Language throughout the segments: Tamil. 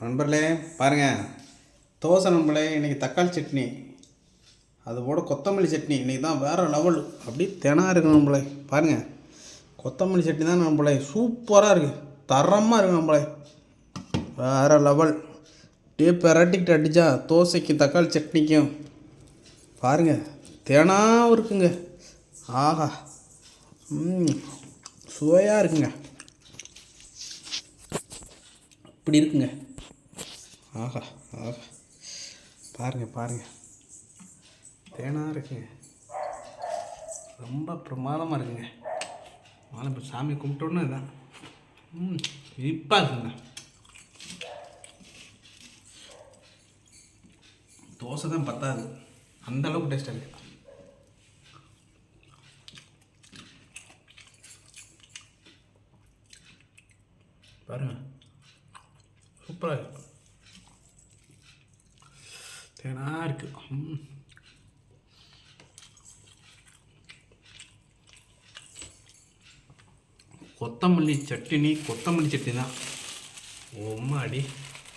நண்பர்களே பாருங்கள், தோசை நண்பர்களே. இன்றைக்கி தக்காளி சட்னி, அதுபோல் கொத்தமல்லி சட்னி இன்றைக்கி தான் வேறு லெவல். அப்படி தினம் இருக்குது நண்பர்களே. பாருங்கள், கொத்தமல்லி சட்னி தான் நண்பர்களே, சூப்பராக இருக்குது, தரமாக இருக்குது நண்பர்களே, வேறு லெவல். அப்படியே பெரட்டிக்கிட்டு அடித்தா தோசைக்கு தக்காளி சட்னிக்கும் பாருங்கள் தினாவும் இருக்குங்க. ஆஹா, சுவையாக இருக்குங்க, இப்படி இருக்குங்க. ஆஹா ஆஹா, பாருங்கள் பாருங்கள், தேனாக இருக்குங்க, ரொம்ப பிரமாதமாக இருக்குங்க. அதனால் இப்போ சாமி கும்பிட்டோன்னு இதுதான் இனிப்பாக இருக்குங்க. தோசை தான் பத்தாது, அந்தளவுக்கு டேஸ்ட்டாக இருக்குது. பாருங்கள், சூப்பராக இருக்குது, தேனாக இருக்குது. கொத்தமல்லி சட்னி தான். அடி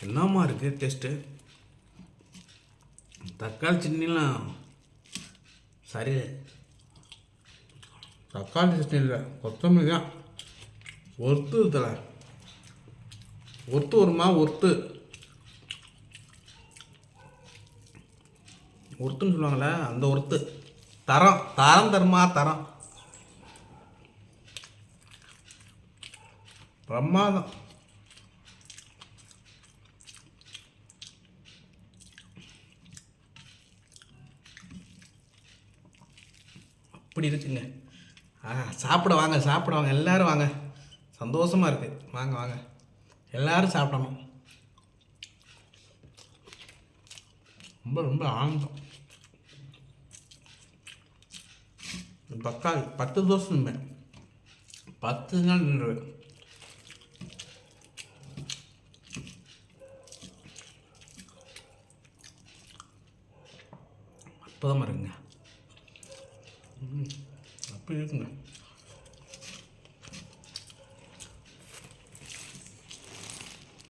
என்னம்மா இருக்குது டேஸ்ட்டு. தக்காளி சட்னிலாம் சரி, தக்காளி சட்னி இல்லை, கொத்தமல்லி தான் ஒர்த்து இதில் ஒர்த்து வருமா, ஒர்த்துன்னு சொல்லுவாங்களே, அந்த ஒர்த்து தரம் தருமா, தரம் பிரமாதம். அப்படி இருக்குங்க. சாப்பிட வாங்க, எல்லோரும் வாங்க, சந்தோஷமாக இருக்குது, வாங்க வாங்க, எல்லோரும் சாப்பிடணும். ரொம்ப ரொம்ப ஆனந்தம். தக்காளி 10 தோசை நின்று 10 நாள் நின்று அற்புதமாக இருக்குங்க. அப்படி இருக்குங்க.